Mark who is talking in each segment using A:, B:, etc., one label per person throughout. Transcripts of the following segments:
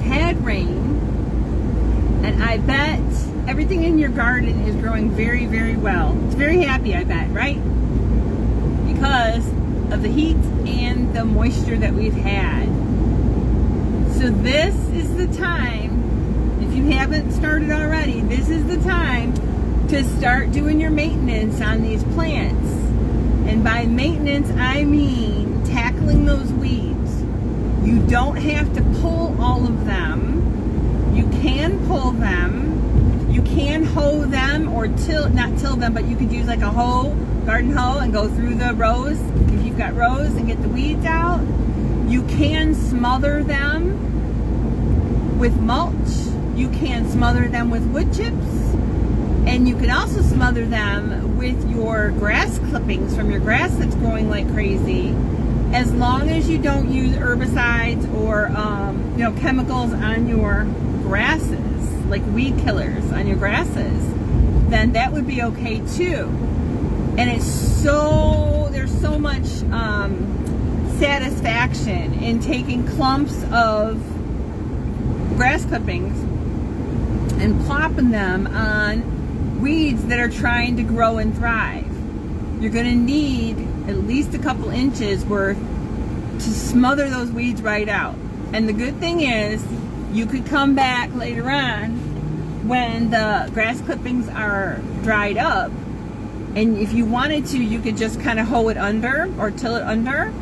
A: have had rain, and I bet everything in your garden is growing very, very well. It's very happy, I bet, right? Because of the heat and the moisture that we've had. So this is the time, if you haven't started already, this is the time to start doing your maintenance on these plants. And by maintenance, I mean tackling those weeds. You don't have to pull all of them. You can pull them. You can hoe them or not till them, but you could use like a hoe, garden hoe, and go through the rows if you've got rows and get the weeds out. You can smother them with mulch. You can smother them with wood chips. And you can also smother them with your grass clippings from your grass that's growing like crazy, as long as you don't use herbicides or chemicals on your grasses, like weed killers on your grasses, then that would be okay too. And there's so much satisfaction in taking clumps of grass clippings and plopping them on weeds that are trying to grow and thrive. You're going to need at least a couple inches worth to smother those weeds right out. And the good thing is, you could come back later on when the grass clippings are dried up, and if you wanted to, you could just kind of hoe it under or till it under,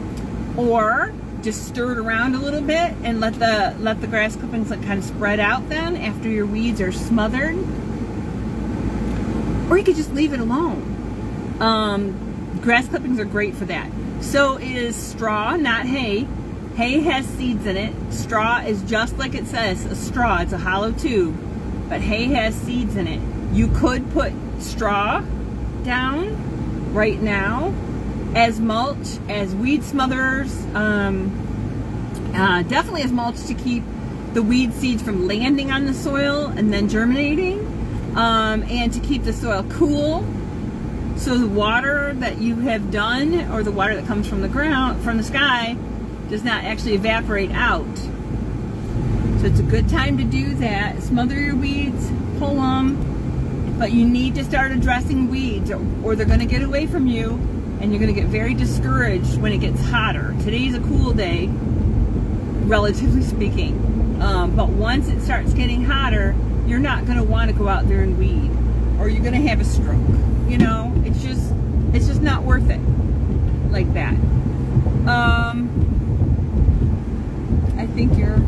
A: or just stir it around a little bit and let the grass clippings like kind of spread out then after your weeds are smothered. Or you could just leave it alone. Grass clippings are great for that. So is straw, not hay. Hay has seeds in it. Straw is just like it says, a straw. It's a hollow tube. But hay has seeds in it. You could put straw down right now as mulch, as weed smotherers. Definitely as mulch to keep the weed seeds from landing on the soil and then germinating. And to keep the soil cool, so the water that you have done, or the water that comes from the ground, from the sky, does not actually evaporate out. So it's a good time to do that. Smother your weeds, pull them, but you need to start addressing weeds, or they're going to get away from you, and you're going to get very discouraged when it gets hotter. Today's a cool day, relatively speaking, but once it starts getting hotter, you're not going to want to go out there and weed, or you're going to have a stroke. You know, it's just not worth it like that. I think you're,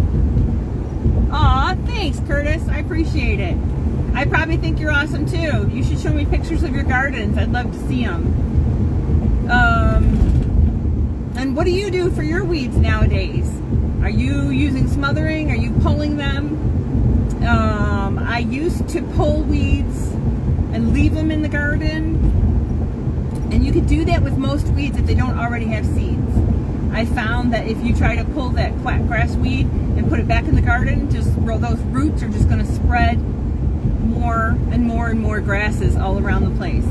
A: aw, thanks Curtis, I appreciate it. I probably think you're awesome too. You should show me pictures of your gardens. I'd love to see them. And what do you do for your weeds nowadays? Are you using smothering? Are you pulling them? I used to pull weeds and leave them in the garden, and you could do that with most weeds if they don't already have seeds. I found that if you try to pull that quack grass weed and put it back in the garden, those roots are just going to spread more and more and more grasses all around the place.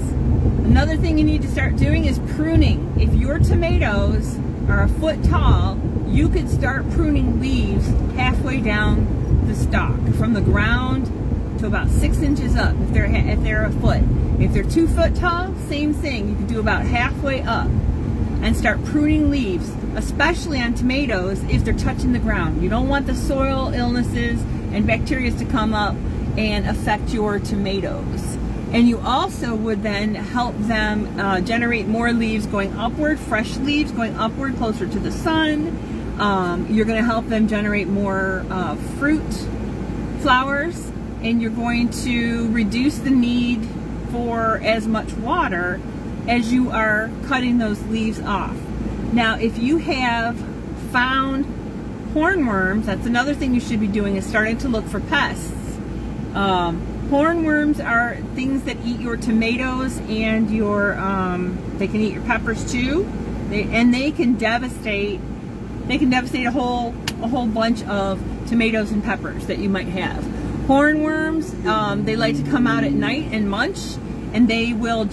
A: Another thing you need to start doing is pruning. If your tomatoes are a foot tall, you could start pruning leaves halfway down the stalk, from the ground to about 6 inches up if they're a foot. If they're 2 foot tall, same thing. You can do about halfway up and start pruning leaves, especially on tomatoes if they're touching the ground. You don't want the soil illnesses and bacteria to come up and affect your tomatoes. And you also would then help them generate more leaves going upward, fresh leaves going upward closer to the sun. You're going to help them generate more fruit, flowers, and you're going to reduce the need for as much water as you are cutting those leaves off. Now, if you have found hornworms, that's another thing you should be doing, is starting to look for pests. Hornworms are things that eat your tomatoes and your, they can eat your peppers too. They can devastate a whole bunch of tomatoes and peppers that you might have. Hornworms, they like to come out at night and munch, and they will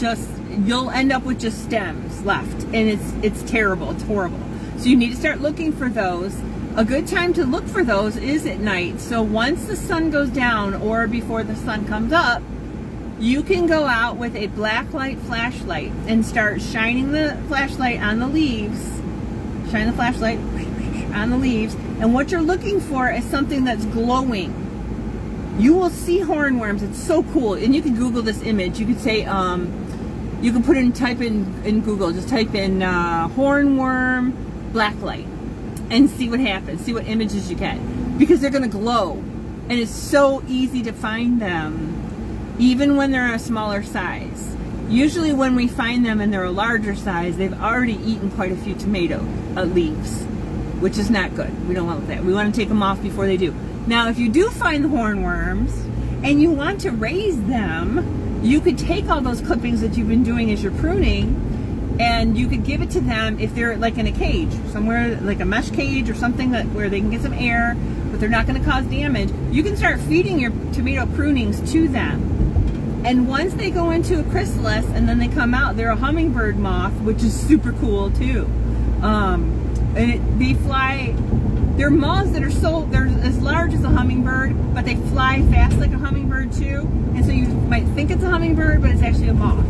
A: you'll end up with just stems left, and it's terrible, it's horrible. So you need to start looking for those. A good time to look for those is at night. So once the sun goes down or before the sun comes up, you can go out with a blacklight flashlight and start shining the flashlight on the leaves. Shine the flashlight on the leaves. And what you're looking for is something that's glowing. You will see hornworms. It's so cool. And you can Google this image. You could say, you can put in, type in Google, just type in hornworm blacklight and see what happens. See what images you get. Because they're going to glow. And it's so easy to find them, even when they're a smaller size. Usually when we find them and they're a larger size, they've already eaten quite a few tomato leaves, which is not good. We don't want that. We want to take them off before they do. Now, if you do find the hornworms and you want to raise them, you could take all those clippings that you've been doing as you're pruning, and you could give it to them if they're like in a cage, somewhere like a mesh cage or something where they can get some air, but they're not going to cause damage. You can start feeding your tomato prunings to them. And once they go into a chrysalis and then they come out, they're a hummingbird moth, which is super cool too. They fly. They're moths that they're as large as a hummingbird, but they fly fast like a hummingbird too. And so you might think it's a hummingbird, but it's actually a moth.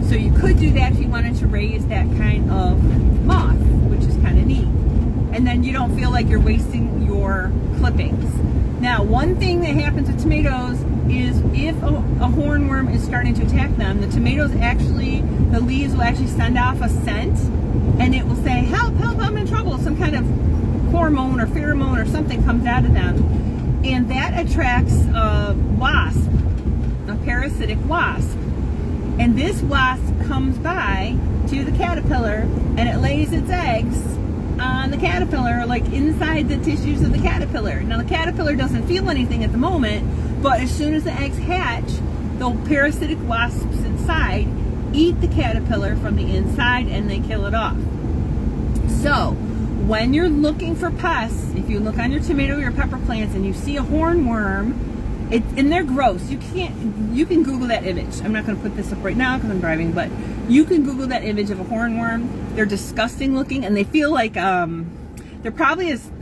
A: So you could do that if you wanted to raise that kind of moth, which is kind of neat. And then you don't feel like you're wasting your clippings. Now, one thing that happens with tomatoes is if a hornworm is starting to attack them, the leaves will actually send off a scent, and it will say, help, help, I'm in trouble. Some kind of hormone or pheromone or something comes out of them, and that attracts a wasp, a parasitic wasp. And this wasp comes by to the caterpillar and it lays its eggs on the caterpillar, like inside the tissues of the caterpillar. Now the caterpillar doesn't feel anything at the moment, but as soon as the eggs hatch, the parasitic wasps inside eat the caterpillar from the inside and they kill it off. So when you're looking for pests, if you look on your tomato or your pepper plants and you see a hornworm, and they're gross. You can Google that image. I'm not going to put this up right now because I'm driving, but you can Google that image of a hornworm. They're disgusting looking, and they feel like they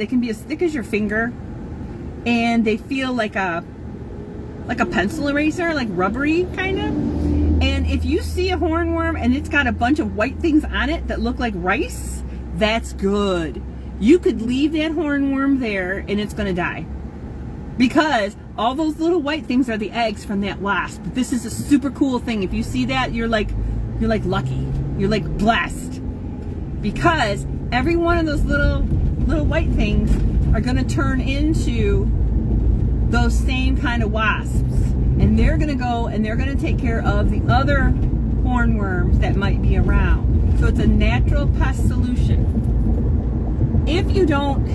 A: can be as thick as your finger, and they feel like a pencil eraser, like rubbery kind of. And if you see a hornworm and it's got a bunch of white things on it that look like rice, that's good. You could leave that hornworm there and it's going to die, because all those little white things are the eggs from that wasp. This is a super cool thing. If you see that, you're like lucky. You're like blessed, because every one of those little white things are going to turn into those same kind of wasps, and they're going to go and they're going to take care of the other hornworms that might be around. So it's a natural pest solution. If you don't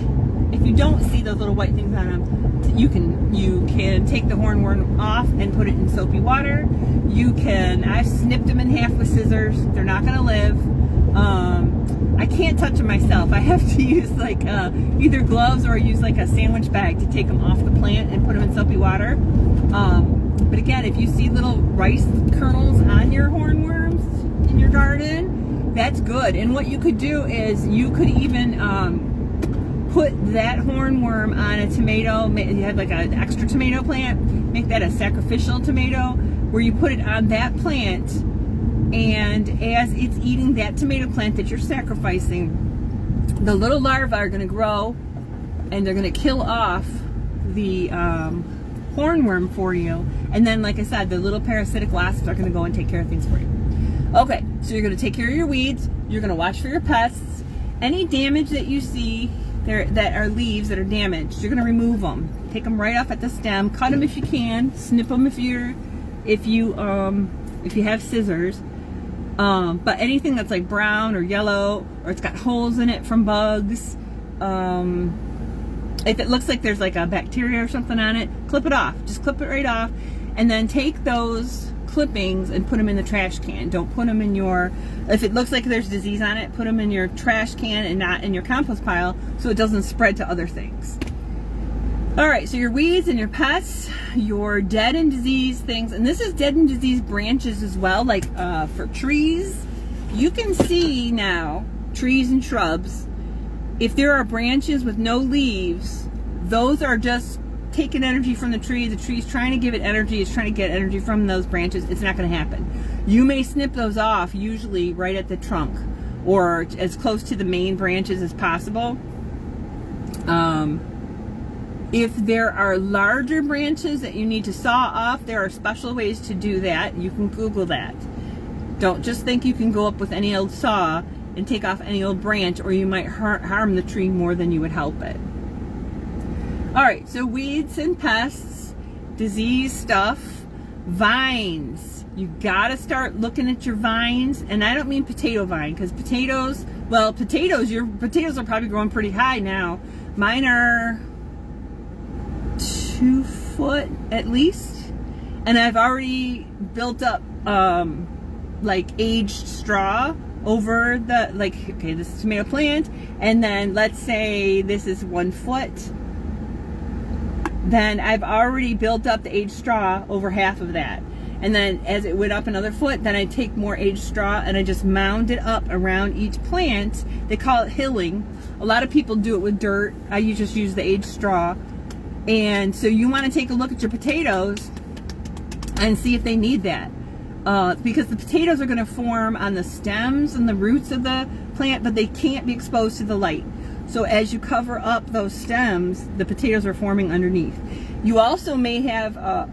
A: see those little white things on them, you can take the hornworm off and put it in soapy water. I've snipped them in half with scissors. They're not going to live. I can't touch them myself. I have to use like either gloves or use like a sandwich bag to take them off the plant and put them in soapy water. But again, if you see little rice kernels on your hornworms in your garden, that's good. And what you could do is you could even put that hornworm on a tomato. You have like an extra tomato plant, make that a sacrificial tomato, where you put it on that plant, and as it's eating that tomato plant that you're sacrificing, the little larvae are going to grow and they're going to kill off the hornworm for you. And then, like I said, the little parasitic wasps are going to go and take care of things for you. Okay, so you're going to take care of your weeds. You're going to watch for your pests. Any damage that you see that are leaves that are damaged, you're going to remove them. Take them right off at the stem. Cut them if you can. Snip them if you have scissors. But anything that's like brown or yellow, or it's got holes in it from bugs, if it looks like there's like a bacteria or something on it, clip it off. Just clip it right off, and then take those clippings and put them in the trash can. Don't put them in if it looks like there's disease on it, put them in your trash can and not in your compost pile, so it doesn't spread to other things. All right, so your weeds and your pests, your dead and diseased things, and this is dead and diseased branches as well, like for trees. You can see now trees and shrubs If there are branches with no leaves, those are just taking energy from the tree. The tree's trying to give it energy. It's trying to get energy from those branches. It's not going to happen. You may snip those off, usually right at the trunk or as close to the main branches as possible. If there are larger branches that you need to saw off, there are special ways to do that. You can Google that. Don't just think you can go up with any old saw and take off any old branch, or you might harm the tree more than you would help it. All right, so weeds and pests, disease stuff, vines. You gotta start looking at your vines, and I don't mean potato vine, because potatoes, well, your potatoes are probably growing pretty high now. Mine are 2 foot at least, and I've already built up like aged straw over the, like, okay, this is a tomato plant, and then let's say this is 1 foot. Then I've already built up the aged straw over half of that. And then as it went up another foot, then I take more aged straw and I just mound it up around each plant. They call it hilling. A lot of people do it with dirt. I just use the aged straw. And so you want to take a look at your potatoes and see if they need that. Because the potatoes are going to form on the stems and the roots of the plant, but they can't be exposed to the light. So as you cover up those stems, the potatoes are forming underneath. You also may have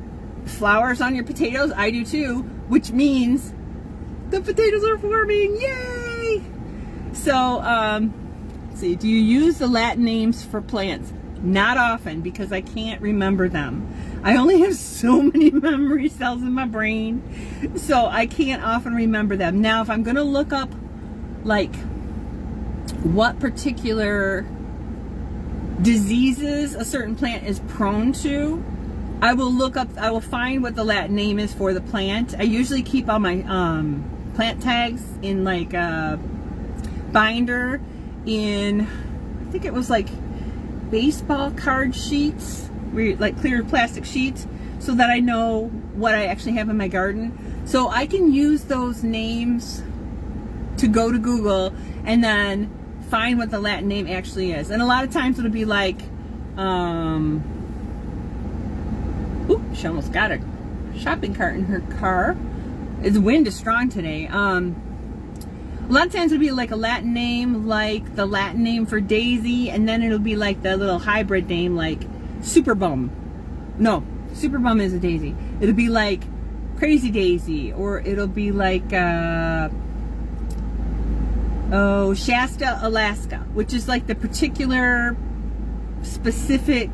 A: flowers on your potatoes. I do too, which means the potatoes are forming. Yay! So, let's see, do you use the Latin names for plants? Not often, because I can't remember them. I only have so many memory cells in my brain, so I can't often remember them. Now, if I'm going to look up, like, what particular diseases a certain plant is prone to, I will find what the Latin name is for the plant. I usually keep all my plant tags in like a binder in, I think it was like baseball card sheets, like clear plastic sheets, so that I know what I actually have in my garden. So I can use those names to go to Google and then find what the Latin name actually is. And a lot of times it'll be like, she almost got a shopping cart in her car. The wind is strong today. A lot of times it'll be like a Latin name, like the Latin name for daisy, and then it'll be like the little hybrid name like Superbum. No, Superbum is a daisy. It'll be like Crazy Daisy, or it'll be like Shasta, Alaska, which is like the particular specific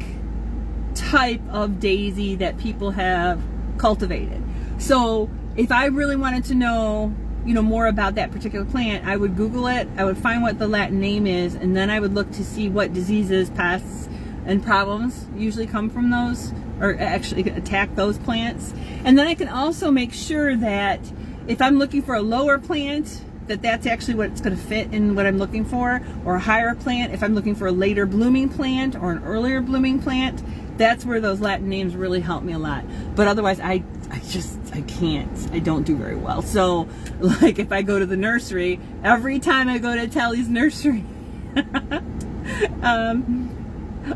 A: type of daisy that people have cultivated. So if I really wanted to know, more about that particular plant, I would Google it, I would find what the Latin name is, and then I would look to see what diseases, pests, and problems usually come from those, or actually attack those plants. And then I can also make sure that if I'm looking for a lower plant, that's actually what's going to fit in what I'm looking for, or a higher plant. If I'm looking for a later blooming plant or an earlier blooming plant, that's where those Latin names really help me a lot. But otherwise, I can't. I don't do very well. So, like, if I go to the nursery, every time I go to Trellises nursery,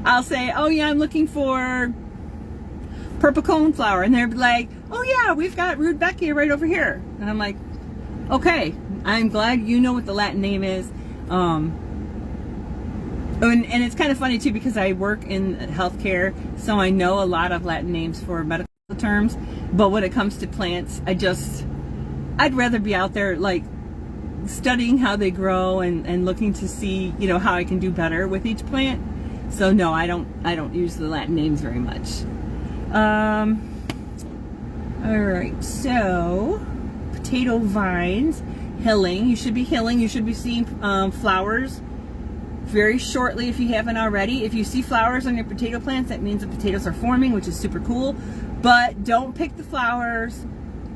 A: I'll say, oh yeah, I'm looking for purple coneflower, and they're like, oh yeah, we've got Rudbeckia right over here, and I'm like, okay, I'm glad you know what the Latin name is. And it's kind of funny too, because I work in healthcare, so I know a lot of Latin names for medical terms, but when it comes to plants, I'd rather be out there like studying how they grow and looking to see, how I can do better with each plant. So no, I don't use the Latin names very much. All right, so potato vines, hilling. You should be hilling. You should be seeing flowers very shortly if you haven't already. If you see flowers on your potato plants, that means the potatoes are forming, which is super cool. But don't pick the flowers,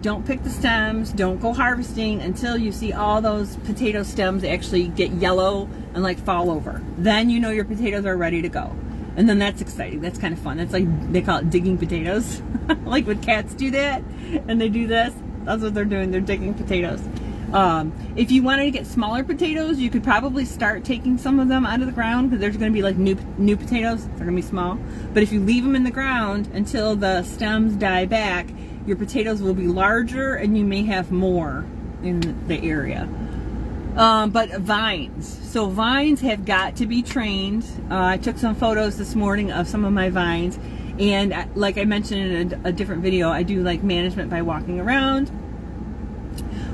A: don't pick the stems, don't go harvesting until you see all those potato stems actually get yellow and like fall over. Then you know your potatoes are ready to go. And then that's exciting. That's kind of fun. That's like, they call it digging potatoes. Like when cats do that and they do this, that's what they're doing. They're digging potatoes. If you wanted to get smaller potatoes, you could probably start taking some of them out of the ground, because there's going to be like new potatoes. They're going to be small. But if you leave them in the ground until the stems die back, your potatoes will be larger and you may have more in the area. But vines. So vines have got to be trained. I took some photos this morning of some of my vines. And like I mentioned in a different video, I do like management by walking around,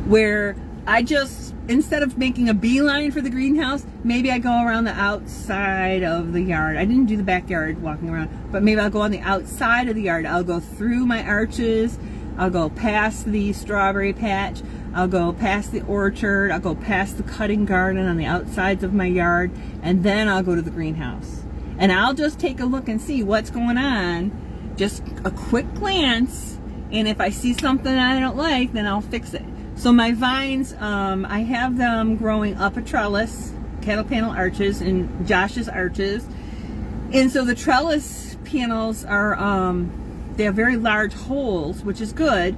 A: where I just, instead of making a beeline for the greenhouse, maybe I go around the outside of the yard. I didn't do the backyard walking around, but maybe I'll go on the outside of the yard. I'll go through my arches. I'll go past the strawberry patch. I'll go past the orchard. I'll go past the cutting garden on the outsides of my yard. And then I'll go to the greenhouse. And I'll just take a look and see what's going on. Just a quick glance. And if I see something I don't like, then I'll fix it. So my vines, I have them growing up a trellis, cattle panel arches, and Josh's arches. And so the trellis panels are, they have very large holes, which is good.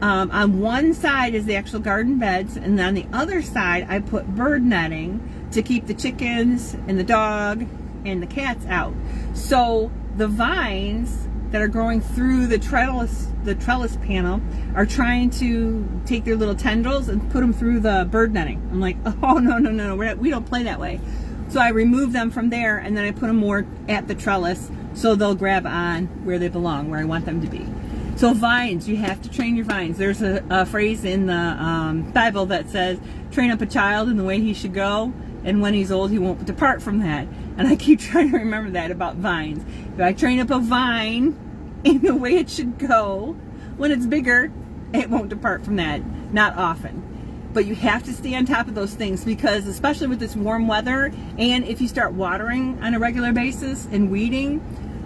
A: On one side is the actual garden beds, and on the other side I put bird netting to keep the chickens and the dog and the cats out. So the vines that are growing through the trellis panel are trying to take their little tendrils and put them through the bird netting. I'm like, oh no, we don't play that way. So I remove them from there, and then I put them more at the trellis so they'll grab on where they belong, where I want them to be. So vines, you have to train your vines. There's a phrase in the Bible that says, train up a child in the way he should go, and when he's old he won't depart from that. And I keep trying to remember that about vines. If I train up a vine in the way it should go, when it's bigger, it won't depart from that. Not often. But you have to stay on top of those things, because especially with this warm weather, and if you start watering on a regular basis and weeding,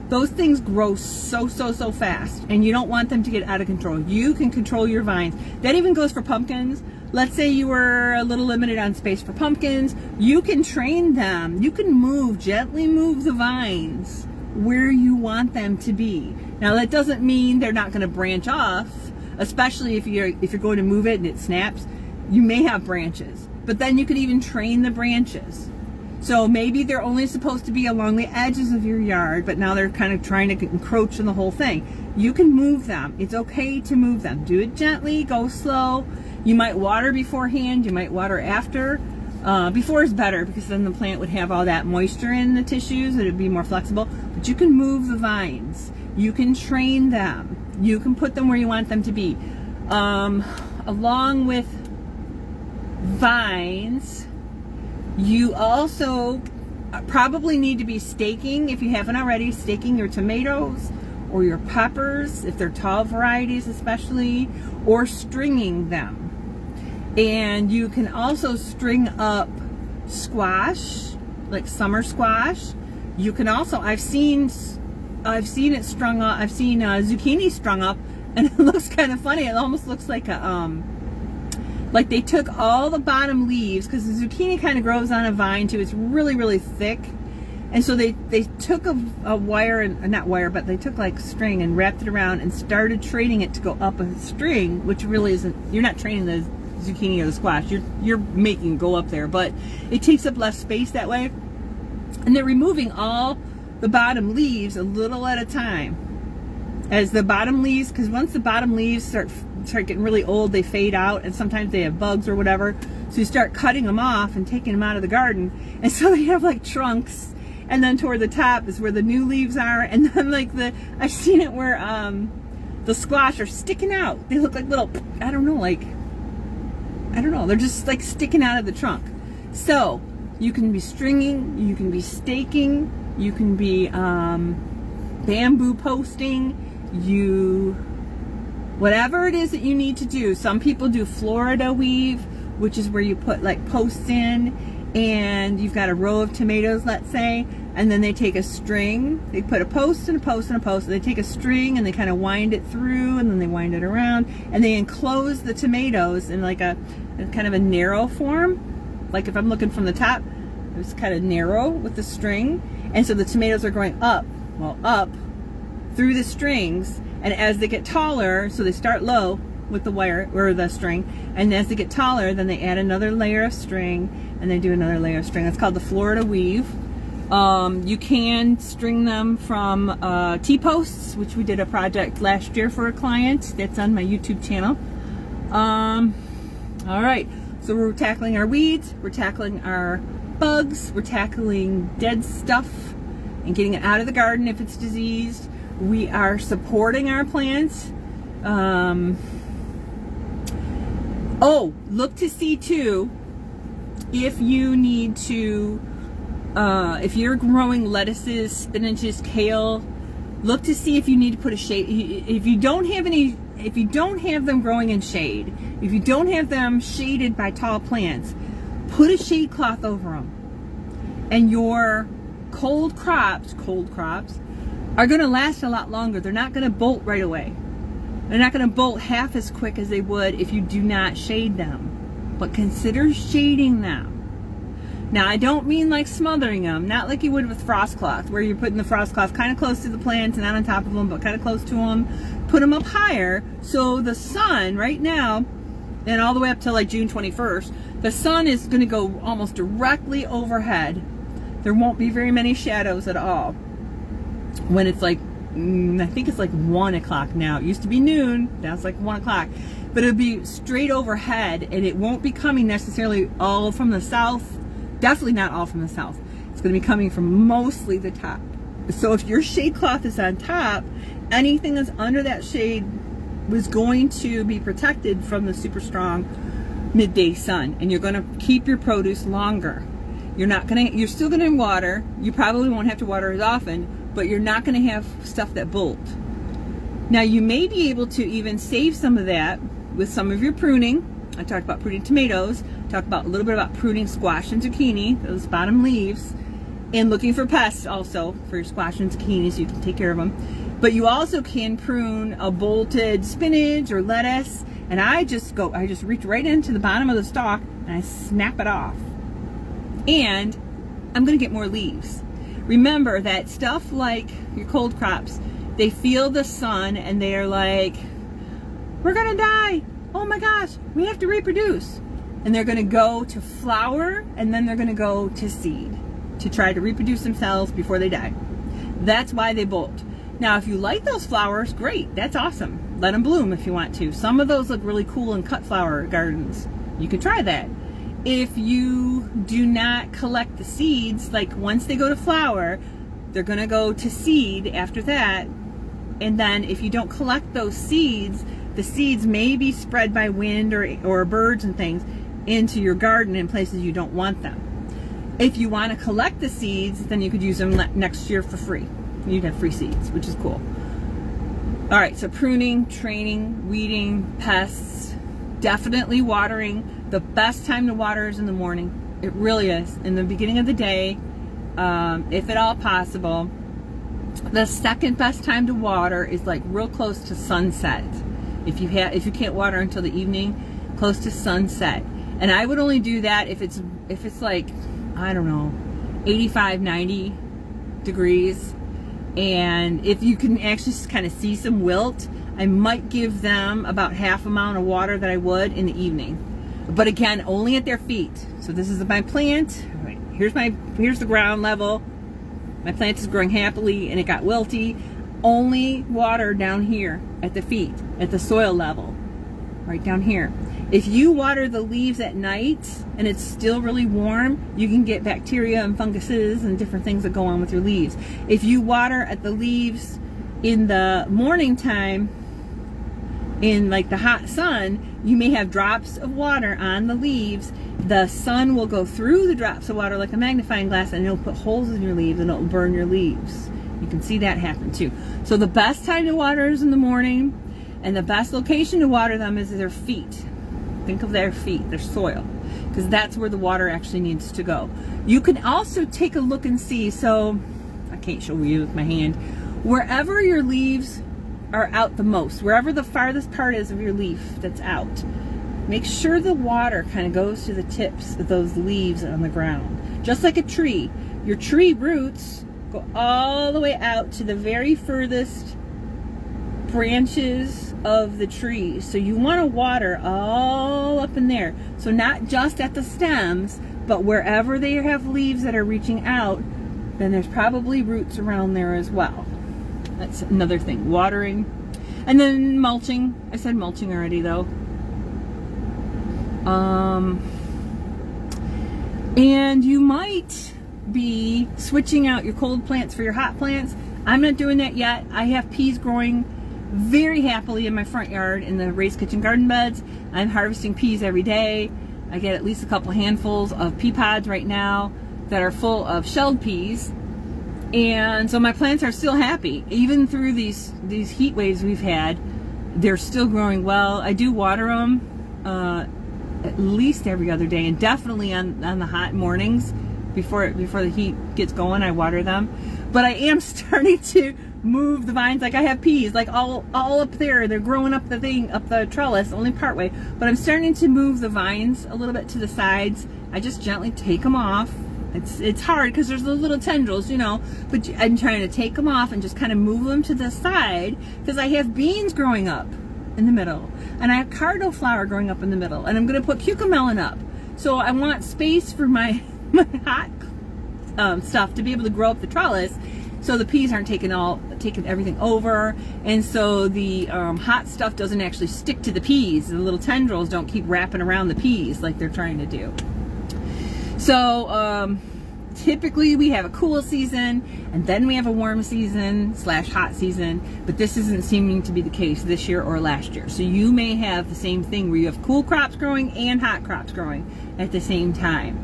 A: those things grow so fast, and you don't want them to get out of control. You can control your vines. That even goes for pumpkins. Let's say you were a little limited on space for pumpkins. You can train them. You can gently move the vines where you want them to be. Now that doesn't mean they're not going to branch off, especially if you're going to move it and it snaps. You may have branches, but then you could even train the branches. So maybe they're only supposed to be along the edges of your yard, but now they're kind of trying to encroach on the whole thing. You can move them. It's okay to move them. Do it gently, go slow. You might water beforehand, you might water after. Before is better, because then the plant would have all that moisture in the tissues, it would be more flexible. But you can move the vines. You can train them. You can put them where you want them to be. Along with vines, you also probably need to be staking, if you haven't already, staking your tomatoes or your peppers, if they're tall varieties especially, or stringing them. And you can also string up squash, like summer squash. You can also, I've seen it strung up, I've seen zucchini strung up, and it looks kind of funny. It almost looks like a, like they took all the bottom leaves, because the zucchini kind of grows on a vine too. It's really thick. And so they took a wire, and not wire, but they took like string and wrapped it around and started training it to go up a string, which really isn't, you're not training the zucchini or the squash, you're making it go up there, but it takes up less space that way. And they're removing all the bottom leaves a little at a time. As the bottom leaves, because once the bottom leaves start getting really old, they fade out, and sometimes they have bugs or whatever, so you start cutting them off and taking them out of the garden, and so they have like trunks, and then toward the top is where the new leaves are, and then like I've seen it where the squash are sticking out. They look like little, I don't know, they're just like sticking out of the trunk. So you can be stringing, you can be staking, you can be bamboo posting, whatever it is that you need to do. Some people do Florida weave, which is where you put like posts in, and you've got a row of tomatoes, let's say, and then they take a string, they put a post and a post and a post, and they take a string and they kind of wind it through, and then they wind it around, and they enclose the tomatoes in like a kind of a narrow form. Like if I'm looking from the top, it's kind of narrow with the string, and so the tomatoes are going up, well, up through the strings, and as they get taller, so they start low with the wire or the string, and as they get taller, then they add another layer of string, and they do another layer of string. That's called the Florida weave. You can string them from T-posts, which we did a project last year for a client. That's on my YouTube channel. All right, so we're tackling our weeds, we're tackling our bugs, we're tackling dead stuff and getting it out of the garden if it's diseased. We are supporting our plants. Oh, look to see too if you need to, if you're growing lettuces, spinaches, kale, look to see if you need to put a shade. If you don't have any, if you don't have them growing in shade, if you don't have them shaded by tall plants, put a shade cloth over them. And your cold crops are going to last a lot longer. They're not going to bolt right away. They're not going to bolt half as quick as they would if you do not shade them. But consider shading them. Now, I don't mean like smothering them, not like you would with frost cloth, where you're putting the frost cloth kind of close to the plants and not on top of them, but kind of close to them. Put them up higher so the sun right now, and all the way up till like June 21st, the sun is going to go almost directly overhead. There won't be very many shadows at all. When it's like, I think it's like 1 o'clock now. It used to be noon, now it's like 1 o'clock. But it'll be straight overhead, and it won't be coming necessarily all from the south. Definitely not all from the south. It's going to be coming from mostly the top. So if your shade cloth is on top, anything that's under that shade was going to be protected from the super strong midday sun, and you're going to keep your produce longer. You're still going to water. You probably won't have to water as often, but you're not going to have stuff that bolt. Now, you may be able to even save some of that with some of your pruning. I talked about pruning tomatoes, talked about a little bit about pruning squash and zucchini, those bottom leaves, and looking for pests also for your squash and zucchini so you can take care of them. But you also can prune a bolted spinach or lettuce, and I just reach right into the bottom of the stalk and I snap it off. And I'm going to get more leaves. Remember that stuff like your cold crops, they feel the sun and they're like, we're going to die. Oh my gosh, we have to reproduce. And they're going to go to flower, and then they're going to go to seed to try to reproduce themselves before they die. That's why they bolt. Now, if you like those flowers, great. That's awesome. Let them bloom if you want to. Some of those look really cool in cut flower gardens. You can try that. If you do not collect the seeds, like once they go to flower, they're going to go to seed after that. And then if you don't collect those seeds, the seeds may be spread by wind or birds and things into your garden in places you don't want them. If you want to collect the seeds, then you could use them next year for free. You'd have free seeds, which is cool. All right, so pruning, training, weeding, pests, definitely watering. The best time to water is in the morning. It really is. In the beginning of the day, if at all possible. The second best time to water is like real close to sunset. If you can't water until the evening, close to sunset. And I would only do that if it's like, I don't know, 85, 90 degrees. And if you can actually kind of see some wilt, I might give them about half amount of water that I would in the evening. But again, only at their feet. So this is my plant. All right, here's the ground level. My plant is growing happily and it got wilty. Only water down here at the feet, at the soil level, right down here. If you water the leaves at night and it's still really warm, you can get bacteria and funguses and different things that go on with your leaves. If you water at the leaves in the morning time, in like the hot sun, you may have drops of water on the leaves. The sun will go through the drops of water like a magnifying glass, and it'll put holes in your leaves and it'll burn your leaves. You can see that happen too. So the best time to water is in the morning, and the best location to water them is their feet. Think of their feet, their soil, because that's where the water actually needs to go. You can also take a look and see, so I can't show you with my hand, wherever your leaves are out the most, wherever the farthest part is of your leaf that's out, make sure the water kind of goes to the tips of those leaves on the ground. Just like a tree, your tree roots go all the way out to the very furthest branches of the trees. So you want to water all up in there. So not just at the stems, but wherever they have leaves that are reaching out, then there's probably roots around there as well. That's another thing, watering. And then mulching. I said mulching already though. And you might be switching out your cold plants for your hot plants. I'm not doing that yet. I have peas growing very happily in my front yard in the raised kitchen garden beds. I'm harvesting peas every day. I get at least a couple handfuls of pea pods right now that are full of shelled peas. And so my plants are still happy. Even through these heat waves we've had, they're still growing well. I do water them at least every other day, and definitely on the hot mornings before the heat gets going, I water them. But I am starting to move the vines. Like I have peas like all up there. They're growing up the trellis, only part way. But I'm starting to move the vines a little bit to the sides. I just gently take them off. It's hard because there's those little tendrils, you know, but I'm trying to take them off and just kind of move them to the side because I have beans growing up in the middle, and I have cardinal flower growing up in the middle, and I'm going to put cucamelon up. So I want space for my hot stuff to be able to grow up the trellis, so the peas aren't taking everything over, and so the hot stuff doesn't actually stick to the peas. The little tendrils don't keep wrapping around the peas like they're trying to do. So typically we have a cool season and then we have a warm season / hot season, but this isn't seeming to be the case this year or last year. So you may have the same thing where you have cool crops growing and hot crops growing at the same time.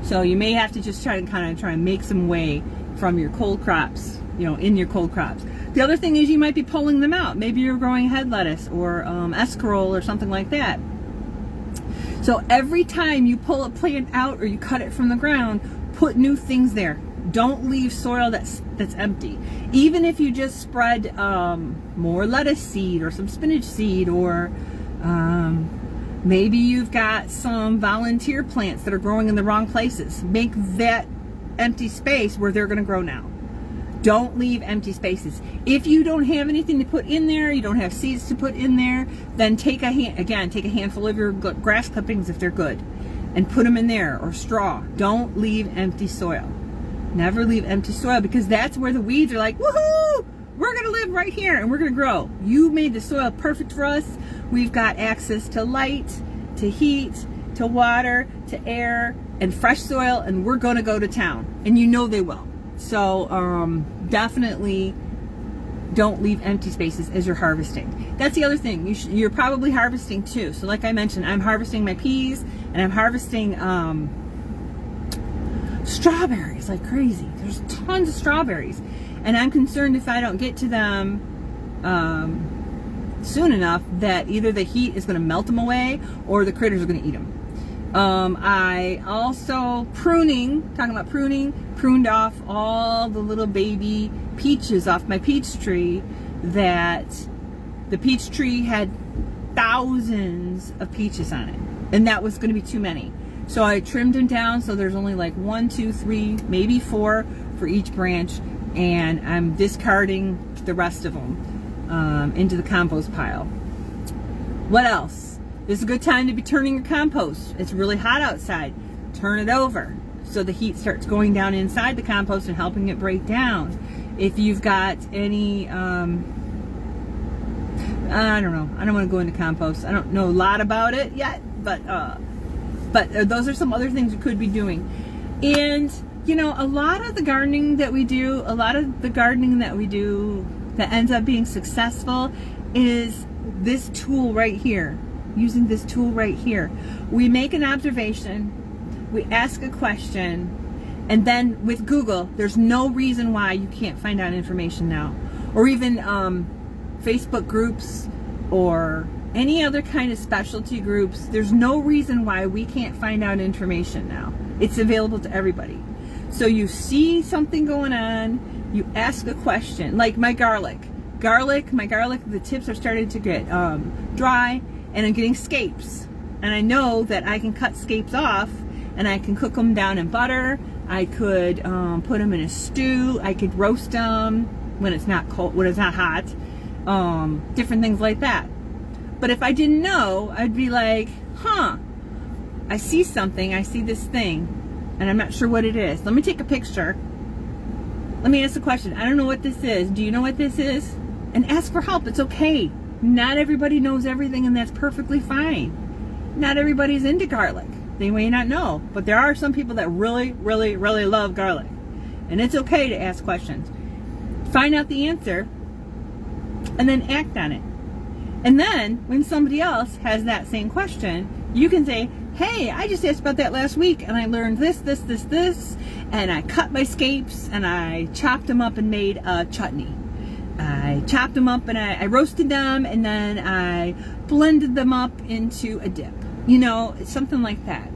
A: So you may have to just try and make some way from your cold crops, you know, in your cold crops. The other thing is you might be pulling them out. Maybe you're growing head lettuce or escarole or something like that. So every time you pull a plant out or you cut it from the ground, put new things there. Don't leave soil that's empty. Even if you just spread more lettuce seed or some spinach seed, or maybe you've got some volunteer plants that are growing in the wrong places. Make that empty space where they're going to grow now. Don't leave empty spaces. If you don't have anything to put in there, you don't have seeds to put in there, then take a handful of your grass clippings if they're good and put them in there, or straw. Don't leave empty soil. Never leave empty soil, because that's where the weeds are like, woohoo! We're going to live right here and we're going to grow. You made the soil perfect for us. We've got access to light, to heat, to water, to air, and fresh soil, and we're going to go to town. And you know they will. So definitely don't leave empty spaces as you're harvesting. That's the other thing. You're probably harvesting too. So like I mentioned, I'm harvesting my peas and I'm harvesting strawberries like crazy. There's tons of strawberries. And I'm concerned if I don't get to them soon enough that either the heat is going to melt them away or the critters are going to eat them. I also talking about pruning, pruned off all the little baby peaches off my peach tree. That the peach tree had thousands of peaches on it, and that was going to be too many. So I trimmed them down so there's only like 1, 2, 3, maybe 4 for each branch, and I'm discarding the rest of them into the compost pile. What else? This is a good time to be turning your compost. It's really hot outside. Turn it over so the heat starts going down inside the compost and helping it break down. If you've got any, I don't know. I don't want to go into compost. I don't know a lot about it yet, but those are some other things you could be doing. And, you know, a lot of the gardening that we do that ends up being successful is this tool right here. Using this tool right here. We make an observation, we ask a question, and then with Google, there's no reason why you can't find out information now. Or even Facebook groups or any other kind of specialty groups. There's no reason why we can't find out information now. It's available to everybody. So you see something going on, you ask a question. Like my garlic, the tips are starting to get dry, and I'm getting scapes, and I know that I can cut scapes off and I can cook them down in butter. I could put them in a stew. I could roast them when it's not cold, when it's not hot. different things like that. But if I didn't know, I'd be like, huh, I see something, I see this thing, and I'm not sure what it is. Let me take a picture. Let me ask a question. I don't know what this is. Do you know what this is? And ask for help. It's okay. Not everybody knows everything, and that's perfectly fine. Not everybody's into garlic. They may not know, but there are some people that really, really, really love garlic. And it's okay to ask questions. Find out the answer, and then act on it. And then, when somebody else has that same question, you can say, hey, I just asked about that last week, and I learned this, and I cut my scapes, and I chopped them up and made a chutney. I chopped them up, and I roasted them, and then I blended them up into a dip. You know, something like that.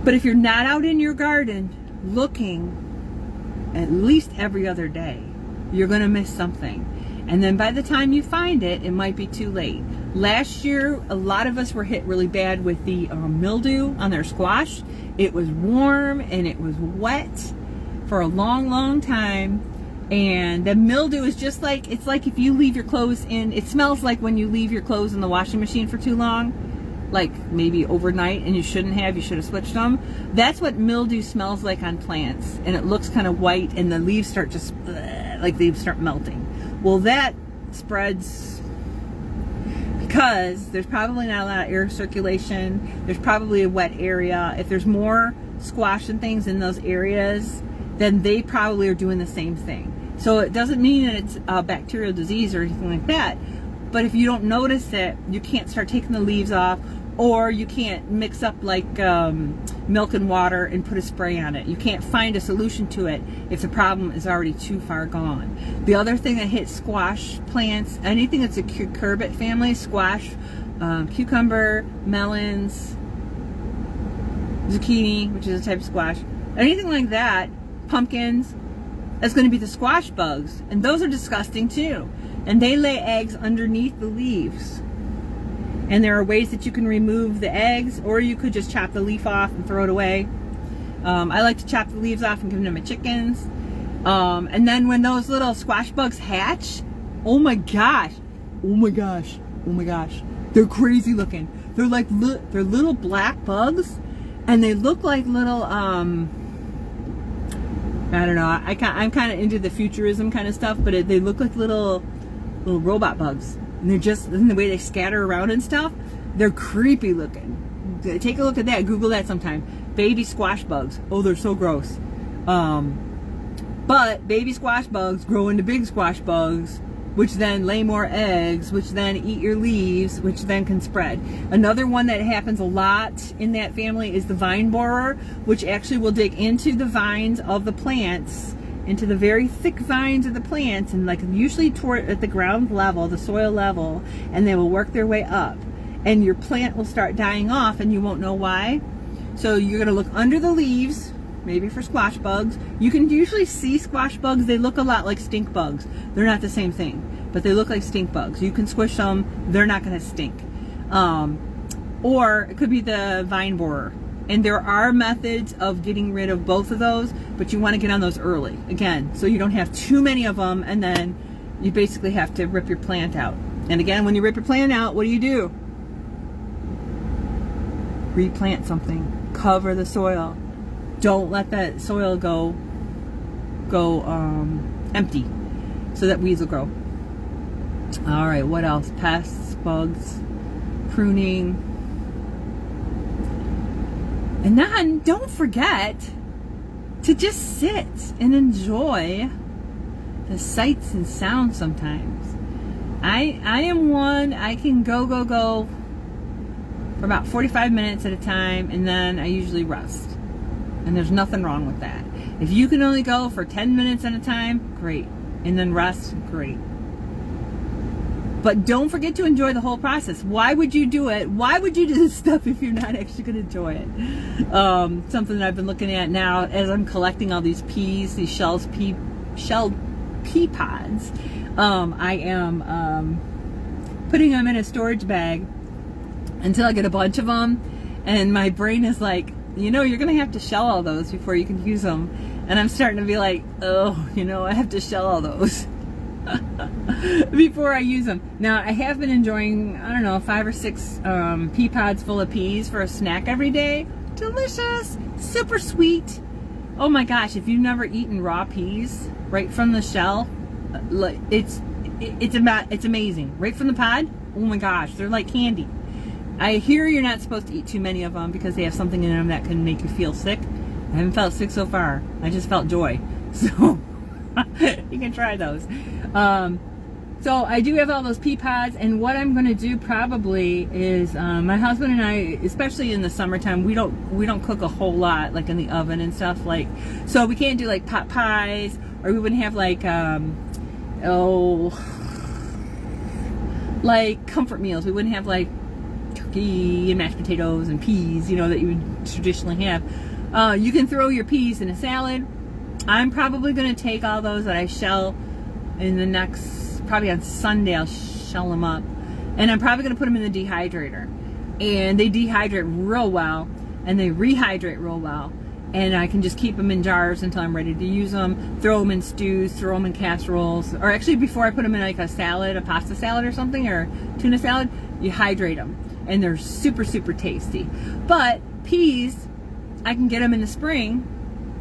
A: But if you're not out in your garden looking at least every other day, you're going to miss something. And then by the time you find it, it might be too late. Last year, a lot of us were hit really bad with the mildew on their squash. It was warm and it was wet for a long, long time. And the mildew is just like, it's like if you leave your clothes in, it smells like when you leave your clothes in the washing machine for too long, like maybe overnight, and you should have switched them. That's what mildew smells like on plants. And it looks kind of white, and the leaves start just, like they start melting. Well, that spreads because there's probably not a lot of air circulation. There's probably a wet area. If there's more squash and things in those areas, then they probably are doing the same thing. So it doesn't mean that it's a bacterial disease or anything like that. But if you don't notice it, you can't start taking the leaves off, or you can't mix up like milk and water and put a spray on it. You can't find a solution to it if the problem is already too far gone. The other thing that hits squash plants, anything that's a cucurbit family, squash, cucumber, melons, zucchini, which is a type of squash, anything like that, pumpkins, that's going to be the squash bugs. And those are disgusting too. And they lay eggs underneath the leaves. And there are ways that you can remove the eggs, or you could just chop the leaf off and throw it away. I like to chop the leaves off and give them to my chickens. And then when those little squash bugs hatch, oh my gosh, they're crazy looking. They're like they're little black bugs, and they look like little I don't know. I'm kind of into the futurism kind of stuff, but they look like little robot bugs. And they're just, and the way they scatter around and stuff, they're creepy looking. Take a look at that. Google that sometime. Baby squash bugs. Oh, they're so gross. But baby squash bugs grow into big squash bugs, which then lay more eggs, which then eat your leaves, which then can spread. Another one that happens a lot in that family is the vine borer, which actually will dig into the vines of the plants, into the very thick vines of the plants, and like usually toward at the ground level, the soil level, and they will work their way up, and your plant will start dying off, and you won't know why. So you're going to look under the leaves, maybe for squash bugs. You can usually see squash bugs. They look a lot like stink bugs. They're not the same thing, but they look like stink bugs. You can squish them. They're not going to stink. Or it could be the vine borer. And there are methods of getting rid of both of those, but you want to get on those early, again, so you don't have too many of them, and then you basically have to rip your plant out. And again, when you rip your plant out, what do? Replant something. Cover the soil. Don't let that soil go empty, so that weeds will grow. All right, what else? Pests, bugs, pruning. And then don't forget to just sit and enjoy the sights and sounds sometimes. I am one, I can go for about 45 minutes at a time, and then I usually rest. And there's nothing wrong with that. If you can only go for 10 minutes at a time, great. And then rest, great. But don't forget to enjoy the whole process. Why would you do it? Why would you do this stuff if you're not actually going to enjoy it? Something that I've been looking at now as I'm collecting all these peas, these shelled pea pods. I am putting them in a storage bag until I get a bunch of them. And my brain is like, you know, you're going to have to shell all those before you can use them. And I'm starting to be like, oh, you know, I have to shell all those. before I use them. Now, I have been enjoying, I don't know, 5 or 6 pea pods full of peas for a snack every day. Delicious, super sweet. Oh my gosh, if you've never eaten raw peas right from the shell, it's amazing. Right from the pod, oh my gosh, they're like candy. I hear you're not supposed to eat too many of them because they have something in them that can make you feel sick. I haven't felt sick so far. I just felt joy. So you can try those. So I do have all those pea pods, and what I'm going to do probably is my husband and I, especially in the summertime, we don't cook a whole lot like in the oven and stuff, like, so we can't do like pot pies, or we wouldn't have like like comfort meals. We wouldn't have like turkey and mashed potatoes and peas, you know, that you would traditionally have. You can throw your peas in a salad. I'm probably going to take all those that I shell in the next, probably on Sunday, I'll shell them up. And I'm probably going to put them in the dehydrator. And they dehydrate real well, and they rehydrate real well. And I can just keep them in jars until I'm ready to use them. Throw them in stews, throw them in casseroles. Or actually, before I put them in like a salad, a pasta salad or something, or tuna salad, you hydrate them. And they're super, super tasty. But peas, I can get them in the spring,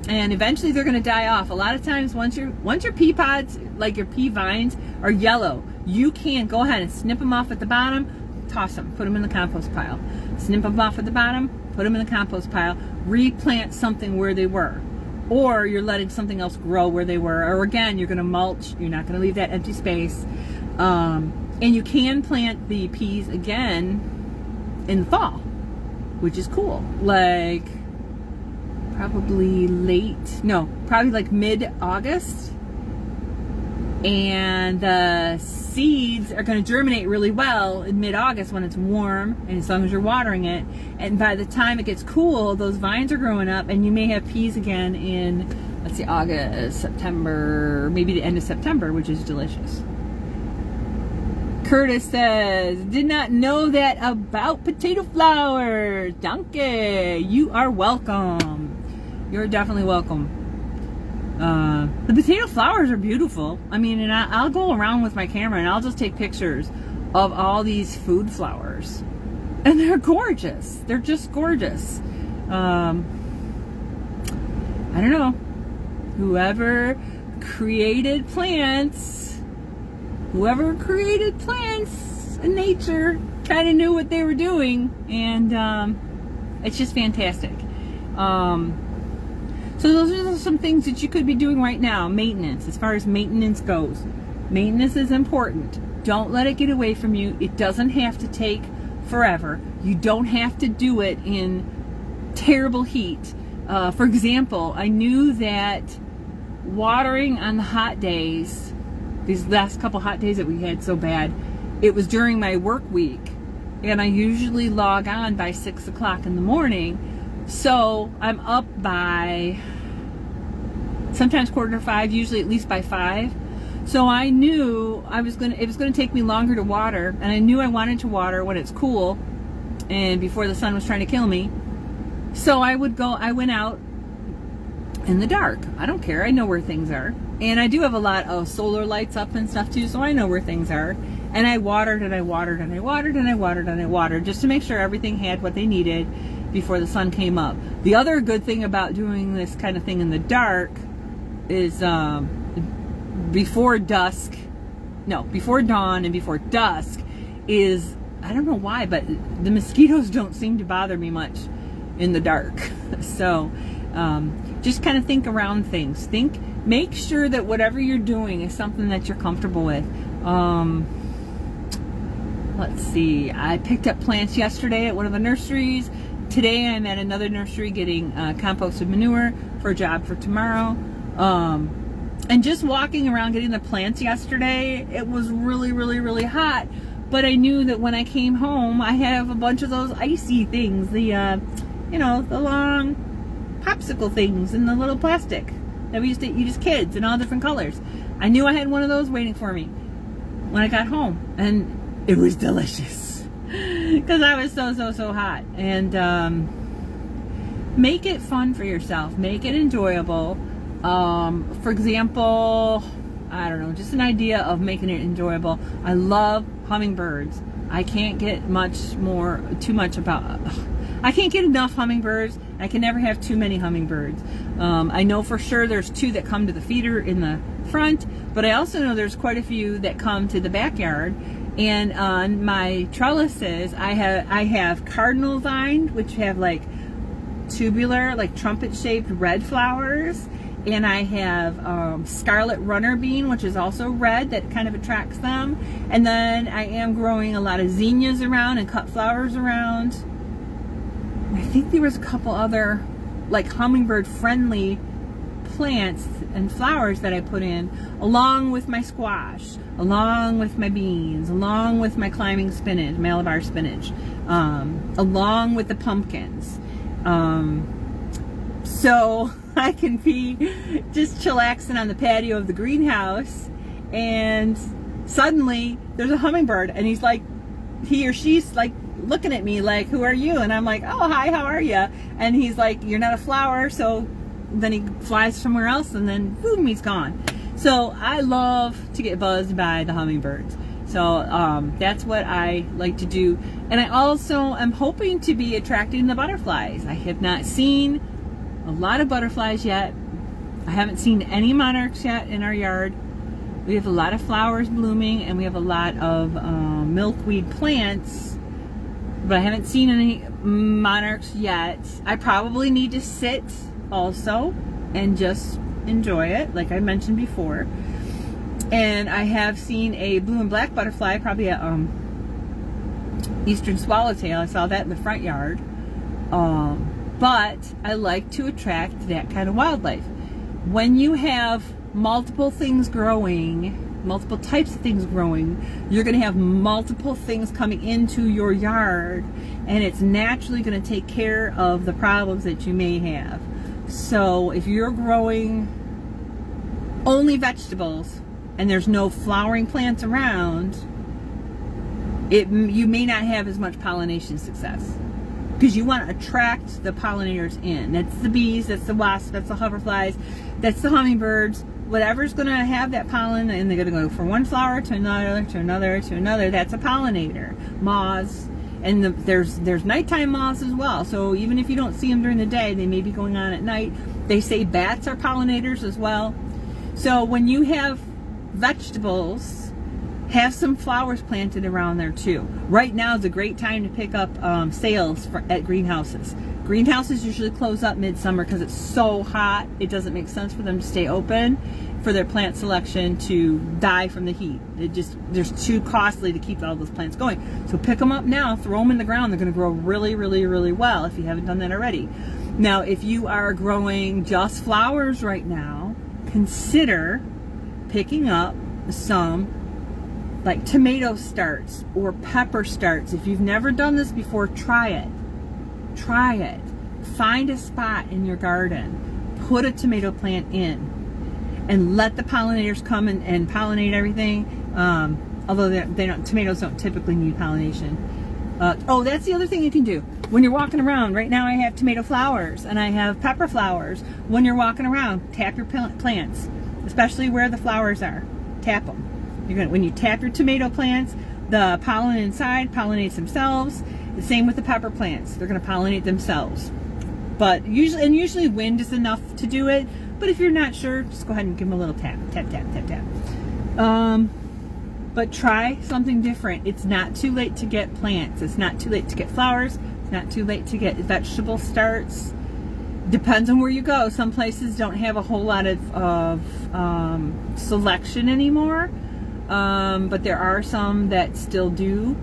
A: and eventually they're going to die off. A lot of times, once your pea pods, like your pea vines, are yellow, you can go ahead and snip them off at the bottom, toss them, put them in the compost pile. Snip them off at the bottom, put them in the compost pile, replant something where they were. Or you're letting something else grow where they were. Or again, you're going to mulch. You're not going to leave that empty space. And you can plant the peas again in the fall, which is cool. Like probably probably like mid-August, and the seeds are going to germinate really well in mid-August when it's warm, and as long as you're watering it. And by the time it gets cool, those vines are growing up, and you may have peas again in, let's see, August, September, maybe the end of September, which is delicious. Curtis says, did not know that about potato flowers. Danke. You are welcome. You're definitely welcome. The potato flowers are beautiful. I mean, and I'll go around with my camera and I'll just take pictures of all these food flowers. And they're gorgeous. They're just gorgeous. I don't know. Whoever created plants in nature kind of knew what they were doing, and it's just fantastic. So those are some things that you could be doing right now. Maintenance, as far as maintenance goes. Maintenance is important. Don't let it get away from you. It doesn't have to take forever. You don't have to do it in terrible heat. For example, I knew that watering on the hot days, these last couple hot days that we had so bad, it was during my work week, and I usually log on by 6 o'clock in the morning. So I'm up by sometimes 4:45, usually at least by 5. So I knew it was gonna take me longer to water, and I knew I wanted to water when it's cool and before the sun was trying to kill me. So I went out in the dark. I don't care. I know where things are. And I do have a lot of solar lights up and stuff too, so I know where things are. And I watered and I watered and I watered and I watered and I watered just to make sure everything had what they needed before the sun came up. The other good thing about doing this kind of thing in the dark is before dawn and before dusk is, I don't know why, but the mosquitoes don't seem to bother me much in the dark. So just kind of think around things. Make sure that whatever you're doing is something that you're comfortable with. Let's see, I picked up plants yesterday at one of the nurseries. Today I'm at another nursery getting composted manure for a job for tomorrow. And just walking around getting the plants yesterday, it was really, really, really hot. But I knew that when I came home, I have a bunch of those icy things, the long popsicle things in the little plastic that we used to eat as kids in all different colors. I knew I had one of those waiting for me when I got home, and it was delicious because I was so hot. And make it fun for yourself, make it enjoyable. For example, I don't know, just an idea of making it enjoyable. I love hummingbirds. I can't get I can't get enough hummingbirds. I can never have too many hummingbirds. I know for sure there's 2 that come to the feeder in the front, but I also know there's quite a few that come to the backyard. And on my trellises, I have cardinal vine, which have like tubular, like trumpet-shaped red flowers. And I have scarlet runner bean, which is also red, that kind of attracts them. And then I am growing a lot of zinnias around and cut flowers around. I think there was a couple other like hummingbird friendly plants and flowers that I put in, along with my squash, along with my beans, along with my climbing spinach, Malabar spinach, along with the pumpkins. So I can be just chillaxing on the patio of the greenhouse, and suddenly there's a hummingbird, and he's like, he or she's like looking at me like, who are you? And I'm like, oh, hi, how are you? And he's like, you're not a flower. So then he flies somewhere else, and then boom, he's gone. So I love to get buzzed by the hummingbirds. So that's what I like to do. And I also am hoping to be attracting the butterflies. I have not seen a lot of butterflies yet. I haven't seen any monarchs yet in our yard. We have a lot of flowers blooming, and we have a lot of milkweed plants, but I haven't seen any monarchs yet. I probably need to sit also and just enjoy it, like I mentioned before. And I have seen a blue and black butterfly, probably a eastern swallowtail. I saw that in the front yard. But I like to attract that kind of wildlife. When you have multiple things growing, multiple types of things growing, you're going to have multiple things coming into your yard, and it's naturally going to take care of the problems that you may have. So if you're growing only vegetables and there's no flowering plants around, you may not have as much pollination success, because you want to attract the pollinators in. That's the bees, that's the wasps, that's the hoverflies, that's the hummingbirds, whatever's going to have that pollen, and they're going to go from one flower to another, to another, to another. That's a pollinator. Moths, and there's nighttime moths as well. So even if you don't see them during the day, they may be going on at night. They say bats are pollinators as well. So when you have vegetables, have some flowers planted around there too. Right now is a great time to pick up sales at greenhouses. Greenhouses usually close up midsummer because it's so hot. It doesn't make sense for them to stay open, for their plant selection to die from the heat. They're too costly to keep all those plants going. So pick them up now, throw them in the ground. They're going to grow really, really, really well if you haven't done that already. Now, if you are growing just flowers right now, consider picking up some like tomato starts or pepper starts. If you've never done this before, try it. Try it. Find a spot in your garden, put a tomato plant in, and let the pollinators come and pollinate everything. Although tomatoes don't typically need pollination. Oh, that's the other thing you can do. When you're walking around, right now I have tomato flowers and I have pepper flowers. When you're walking around, tap your plants, especially where the flowers are. Tap them. When you tap your tomato plants, the pollen inside pollinates themselves. The same with the pepper plants. They're going to pollinate themselves. But usually wind is enough to do it. But if you're not sure, just go ahead and give them a little tap. Tap, tap, tap, tap. But try something different. It's not too late to get plants. It's not too late to get flowers. It's not too late to get vegetable starts. Depends on where you go. Some places don't have a whole lot of selection anymore. But there are some that still do.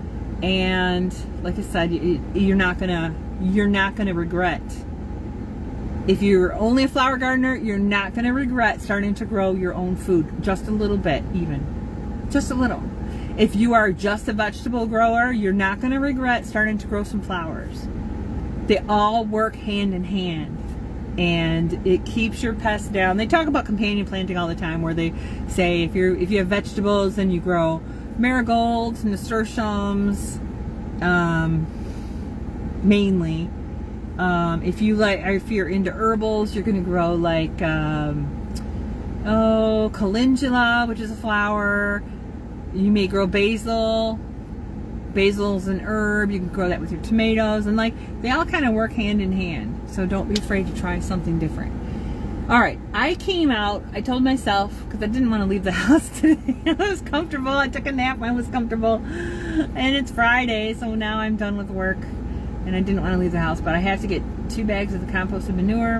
A: And like I said, you're not gonna regret. If you're only a flower gardener, you're not gonna regret starting to grow your own food, just a little bit, even just a little. If you are just a vegetable grower, you're not gonna regret starting to grow some flowers. They all work hand in hand, and it keeps your pests down. They talk about companion planting all the time, where they say if you have vegetables, then you grow marigolds, nasturtiums, mainly. If you're into herbals, you're going to grow like calendula, which is a flower. You may grow basil. Basil's an herb. You can grow that with your tomatoes, and like they all kind of work hand in hand. So don't be afraid to try something different. All right, I came out. I told myself, because I didn't want to leave the house today. I was comfortable. I took a nap. I was comfortable, and it's Friday, so now I'm done with work, and I didn't want to leave the house. But I have to get 2 bags of the composted manure,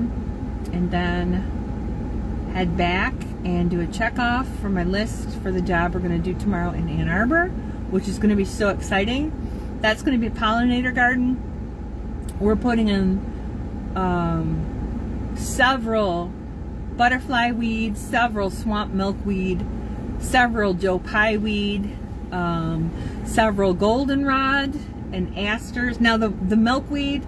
A: and then head back and do a check off for my list for the job we're going to do tomorrow in Ann Arbor, which is going to be so exciting. That's going to be a pollinator garden. We're putting in several butterfly weeds, several swamp milkweed, several Joe Pye weed, several goldenrod and asters. Now the milkweed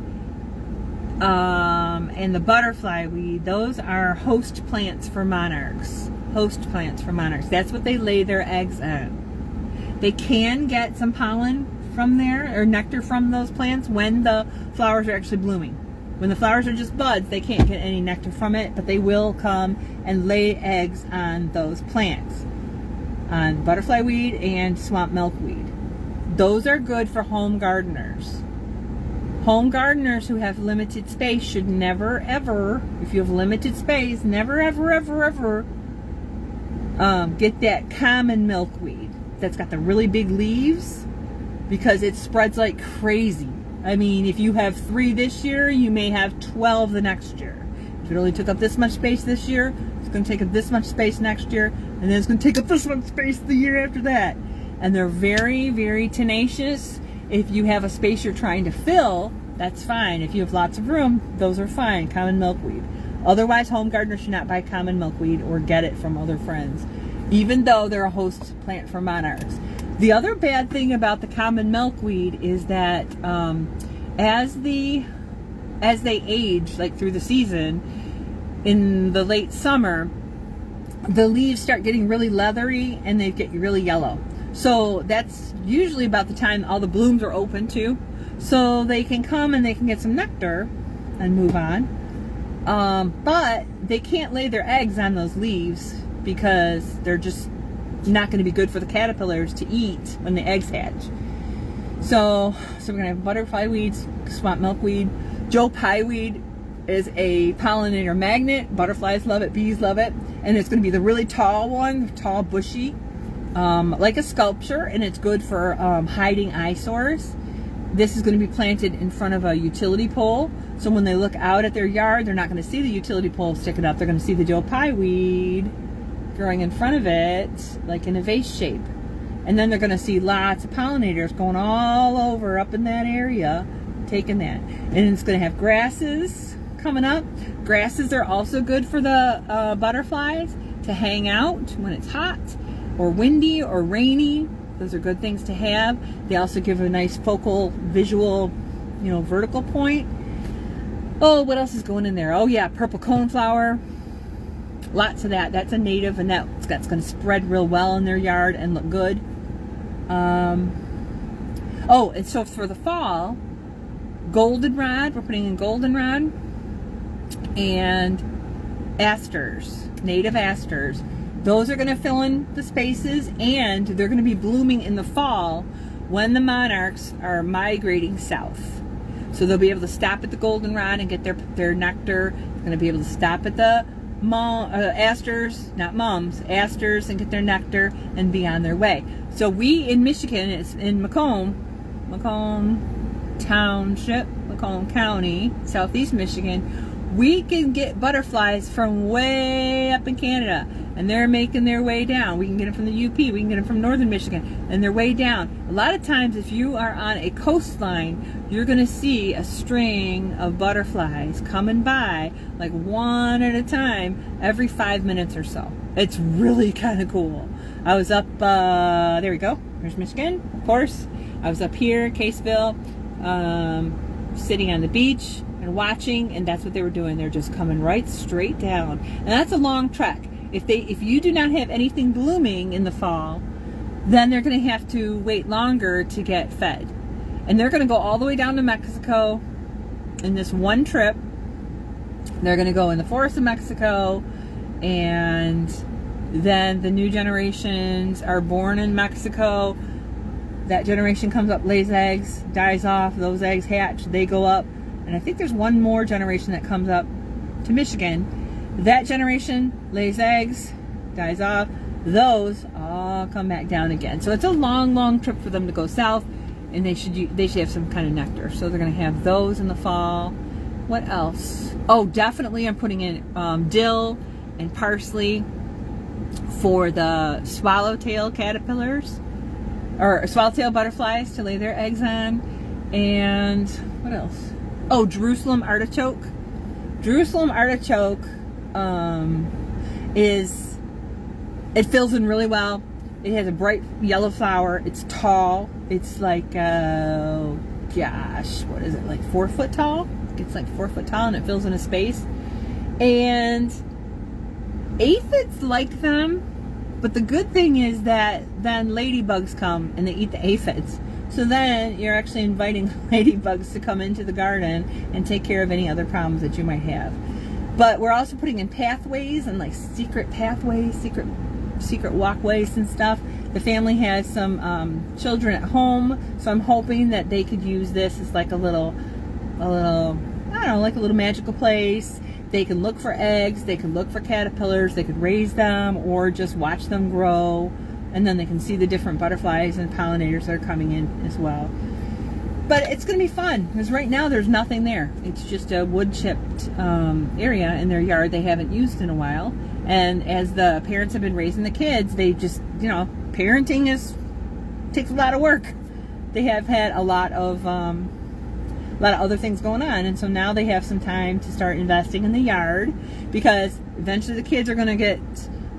A: and the butterfly weed, those are host plants for monarchs. Host plants for monarchs. That's what they lay their eggs on. They can get some pollen from there, or nectar from those plants, when the flowers are actually blooming. When the flowers are just buds, they can't get any nectar from it, but they will come and lay eggs on those plants, on butterfly weed and swamp milkweed. Those are good for home gardeners. Home gardeners who have limited space should never, ever, if you have limited space, never, ever, ever, ever get that common milkweed that's got the really big leaves, because it spreads like crazy. I mean, if you have 3 this year, you may have 12 the next year. If it only took up this much space this year, it's going to take up this much space next year, and then it's going to take up this much space the year after that. And they're very, very tenacious. If you have a space you're trying to fill, that's fine. If you have lots of room, those are fine, common milkweed. Otherwise, home gardeners should not buy common milkweed or get it from other friends, even though they're a host plant for monarchs. The other bad thing about the common milkweed is that as they age, like through the season, in the late summer, the leaves start getting really leathery and they get really yellow. So that's usually about the time all the blooms are open too. So they can come and they can get some nectar and move on. But they can't lay their eggs on those leaves because they're just not going to be good for the caterpillars to eat when the eggs hatch. So we're going to have butterfly weeds, swamp milkweed. Joe Pye weed is a pollinator magnet. Butterflies love it, bees love it. And it's going to be the really tall one, tall, bushy, like a sculpture, and it's good for hiding eyesores. This is going to be planted in front of a utility pole, so when they look out at their yard, they're not going to see the utility pole sticking up. They're going to see the Joe Pye weed growing in front of it, like in a vase shape. And then they're going to see lots of pollinators going all over up in that area, taking that. And it's going to have grasses coming up. Grasses are also good for the butterflies to hang out when it's hot or windy or rainy. Those are good things to have. They also give a nice focal visual, vertical point. Oh, what else is going in there? Oh yeah, purple coneflower. Lots of that. That's a native, and that's going to spread real well in their yard and look good. Oh, and so for the fall, goldenrod. We're putting in goldenrod and asters, native asters. Those are going to fill in the spaces, and they're going to be blooming in the fall when the monarchs are migrating south. So they'll be able to stop at the goldenrod and get their nectar. They're going to be able to stop at the asters, not mums, asters, and get their nectar and be on their way. So we in Michigan, it's in Macomb Township, Macomb County, southeast Michigan, we can get butterflies from way up in Canada, and they're making their way down. We can get them from the UP, we can get them from northern Michigan, and they're way down. A lot of times if you are on a coastline, you're going to see a string of butterflies coming by, like one at a time, every 5 minutes or so. It's really kind of cool. I was up, there we go, there's Michigan, of course. I was up here, Caseville, sitting on the beach and watching, and that's what they were doing. They're just coming right straight down, and that's a long trek. If you do not have anything blooming in the fall, then they're going to have to wait longer to get fed, and they're going to go all the way down to Mexico in this one trip. They're going to go in the forests of Mexico and then the new generations are born in Mexico. That generation comes up, lays eggs, dies off, those eggs hatch, they go up, and I think there's one more generation that comes up to Michigan. That generation lays eggs, dies off, those all come back down again. So it's a long trip for them to go south, and they should have some kind of nectar. So they're going to have those in the fall. What else? Oh, definitely I'm putting in dill and parsley for the swallowtail caterpillars, or swallowtail butterflies, to lay their eggs on. And what else? Oh, Jerusalem artichoke. Jerusalem artichoke it fills in really well. It has a bright yellow flower. It's tall. It's like, gosh, what is it, like 4 foot tall? It's like 4 foot tall, and it fills in a space. And aphids like them, but the good thing is that then ladybugs come and they eat the aphids. So then you're actually inviting ladybugs to come into the garden and take care of any other problems that you might have. But we're also putting in pathways and like secret pathways, secret walkways and stuff. The family has some children at home, so I'm hoping that they could use this as like a little, I don't know, like a little magical place. They can look for eggs, they can look for caterpillars, they could raise them or just watch them grow, and then they can see the different butterflies and pollinators that are coming in as well. But it's going to be fun, because right now there's nothing there. It's just a wood chipped area in their yard they haven't used in a while. And as the parents have been raising the kids, they just, parenting takes a lot of work. They have had a lot of other things going on, and so now they have some time to start investing in the yard, because eventually the kids are going to get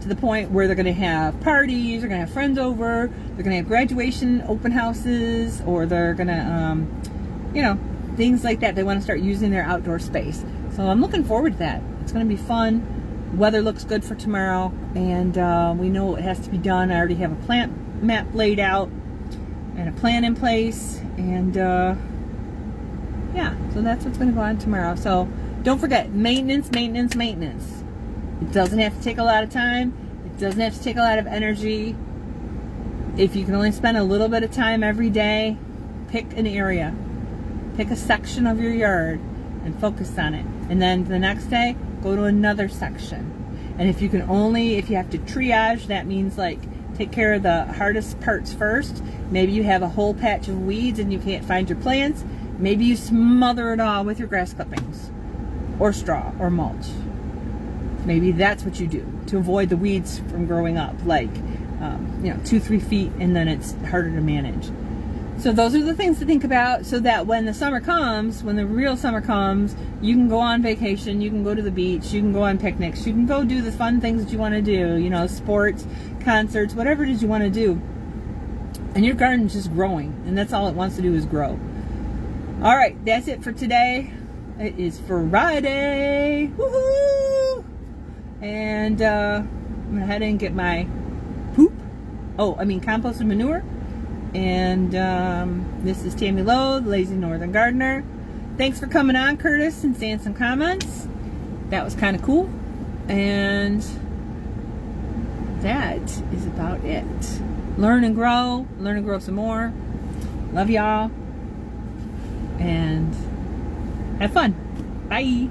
A: to the point where they're going to have parties, they're going to have friends over, they're going to have graduation open houses, or they're going to, things like that. They want to start using their outdoor space. So I'm looking forward to that. It's going to be fun. Weather looks good for tomorrow, and we know what has to be done. I already have a plant map laid out and a plan in place, and yeah, so that's what's going to go on tomorrow. So don't forget, maintenance. It doesn't have to take a lot of time. It doesn't have to take a lot of energy. If you can only spend a little bit of time every day, pick an area. Pick a section of your yard and focus on it. And then the next day, go to another section. And if you have to triage, that means like take care of the hardest parts first. Maybe you have a whole patch of weeds and you can't find your plants. Maybe you smother it all with your grass clippings or straw or mulch. Maybe that's what you do to avoid the weeds from growing up, like 2-3 feet, and then it's harder to manage. So those are the things to think about, so that when the summer comes, when the real summer comes, you can go on vacation, you can go to the beach, you can go on picnics, you can go do the fun things that you want to do, sports, concerts, whatever it is you want to do. And your garden's just growing, and that's all it wants to do is grow. All right, that's it for today. It is Friday. Woohoo! And I'm going to head in and get my compost and manure. And this is Tammy Lowe, the Lazy Northern Gardener. Thanks for coming on, Curtis, and saying some comments. That was kind of cool. And that is about it. Learn and grow some more. Love y'all. And have fun. Bye.